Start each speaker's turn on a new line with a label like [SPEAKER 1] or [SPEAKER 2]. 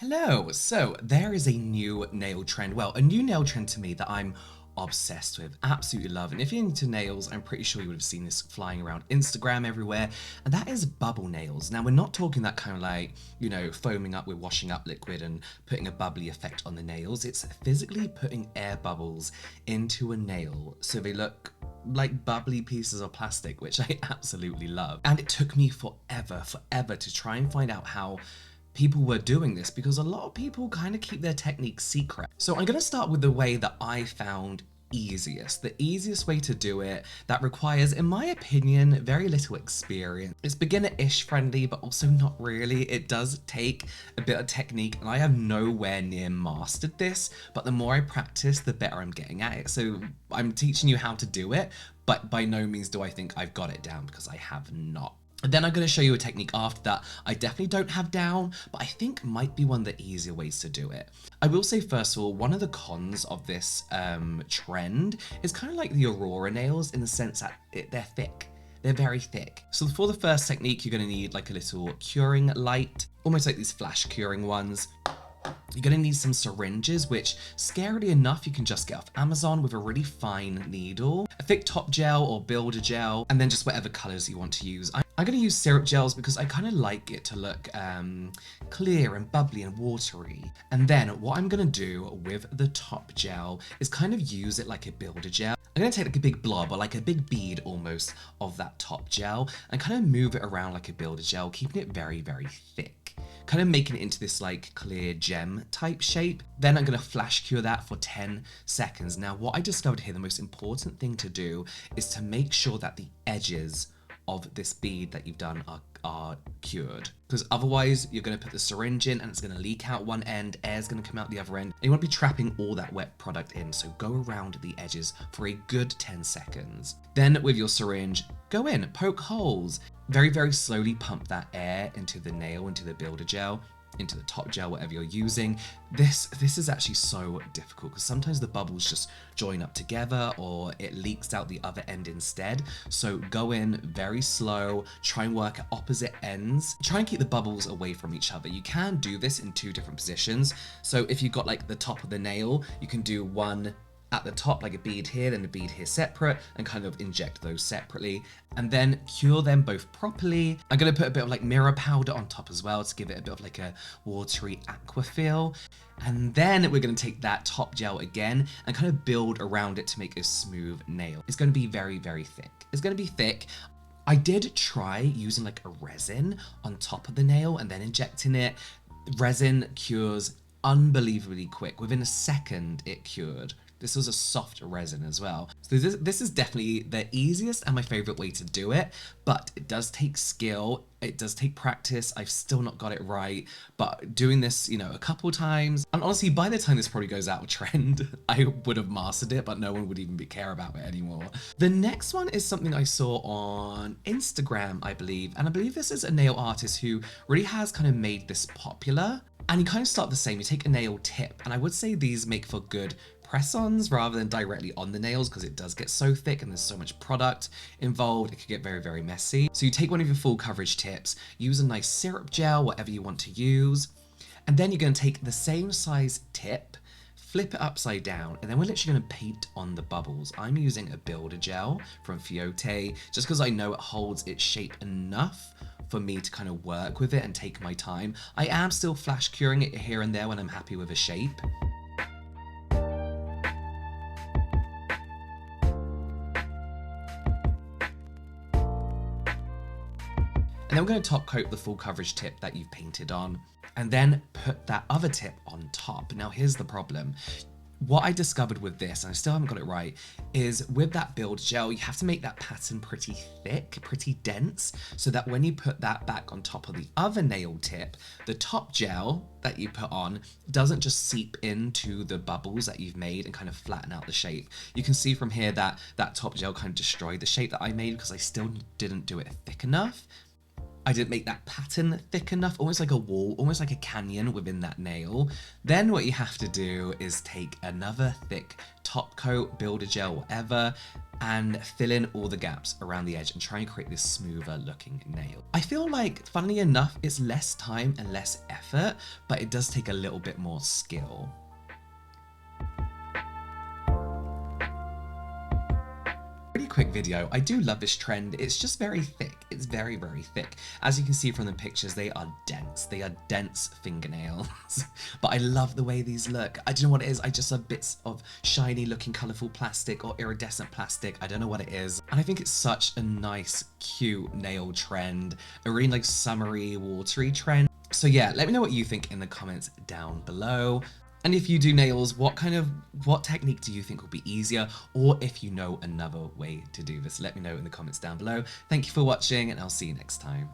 [SPEAKER 1] Hello! So, there is a new nail trend. Well, a new nail trend to me that I'm obsessed with, absolutely love. And if you're into nails, I'm pretty sure you would have seen this flying around Instagram everywhere. And that is bubble nails. Now, we're not talking that kind of like, foaming up with washing up liquid and putting a bubbly effect on the nails. It's physically putting air bubbles into a nail so they look like bubbly pieces of plastic, which I absolutely love. And it took me forever to try and find out how people were doing this because a lot of people kind of keep their techniques secret. So I'm going to start with the way that I found easiest. The easiest way to do it that requires, in my opinion, very little experience. It's beginner-ish friendly, but also not really. It does take a bit of technique, and I have nowhere near mastered this, but the more I practice, the better I'm getting at it. So I'm teaching you how to do it, but by no means do I think I've got it down because I have not. And then I'm going to show you a technique after that I definitely don't have down, but I think might be one of the easier ways to do it. I will say first of all, one of the cons of this trend is kind of like the Aurora nails in the sense that they're thick. They're very thick. So for the first technique, you're going to need like a little curing light, almost like these flash curing ones. You're going to need some syringes, which, scarily enough, you can just get off Amazon with a really fine needle, a thick top gel or builder gel, and then just whatever colors you want to use. I'm going to use syrup gels because I kind of like it to look clear and bubbly and watery. And then what I'm going to do with the top gel is kind of use it like a builder gel. I'm going to take like a big blob or like a big bead almost of that top gel and kind of move it around like a builder gel, keeping it very, very thick. Kind of making it into this like clear gem type shape. Then I'm going to flash cure that for 10 seconds. Now, what I discovered here, the most important thing to do is to make sure that the edges of this bead that you've done are cured, because otherwise you're going to put the syringe in and it's going to leak out one end, air's going to come out the other end, and you want to be trapping all that wet product in. So go around the edges for a good 10 seconds. Then with your syringe, go in, poke holes, very, very slowly pump that air into the nail, into the builder gel, into the top gel, whatever you're using. This is actually so difficult because sometimes the bubbles just join up together or it leaks out the other end instead. So go in very slow, try and work at opposite ends, try and keep the bubbles away from each other. You can do this in two different positions. So if you've got like the top of the nail, you can do one at the top, like a bead here, then a bead here separate, and kind of inject those separately, and then cure them both properly. I'm going to put a bit of like mirror powder on top as well to give it a bit of like a watery aqua feel. And then we're going to take that top gel again and kind of build around it to make a smooth nail. It's going to be very, very thick. It's going to be thick. I did try using like a resin on top of the nail and then injecting it. Resin cures unbelievably quick. Within a second, it cured. This was a soft resin as well. So this is definitely the easiest and my favorite way to do it, but it does take skill. It does take practice. I've still not got it right, but doing this, a couple times, and honestly, by the time this probably goes out of trend, I would have mastered it, but no one would even care about it anymore. The next one is something I saw on Instagram, I believe, and I believe this is a nail artist who really has kind of made this popular. And you kind of start the same. You take a nail tip, and I would say these make for good press-ons rather than directly on the nails because it does get so thick and there's so much product involved, it could get very, very messy. So you take one of your full coverage tips, use a nice syrup gel, whatever you want to use, and then you're going to take the same size tip, flip it upside down, and then we're literally going to paint on the bubbles. I'm using a builder gel from Fiote just because I know it holds its shape enough for me to kind of work with it and take my time. I am still flash curing it here and there when I'm happy with a shape. And then we're going to top coat the full coverage tip that you've painted on, and then put that other tip on top. Now here's the problem. What I discovered with this, and I still haven't got it right, is with that build gel, you have to make that pattern pretty thick, pretty dense, so that when you put that back on top of the other nail tip, the top gel that you put on doesn't just seep into the bubbles that you've made and kind of flatten out the shape. You can see from here that that top gel kind of destroyed the shape that I made because I still didn't do it thick enough. I didn't make that pattern thick enough, almost like a wall, almost like a canyon within that nail. Then what you have to do is take another thick top coat, builder gel, whatever, and fill in all the gaps around the edge and try and create this smoother looking nail. I feel like, funnily enough, it's less time and less effort, but it does take a little bit more skill. Pretty quick video. I do love this trend. It's just very thick. It's very, very thick. As you can see from the pictures, they are dense. They are dense fingernails. But I love the way these look. I don't know what it is. I just love bits of shiny looking colorful plastic or iridescent plastic. I don't know what it is. And I think it's such a nice, cute nail trend. A really like summery, watery trend. So yeah, let me know what you think in the comments down below. And if you do nails, what technique do you think will be easier? Or if you know another way to do this, let me know in the comments down below. Thank you for watching, and I'll see you next time.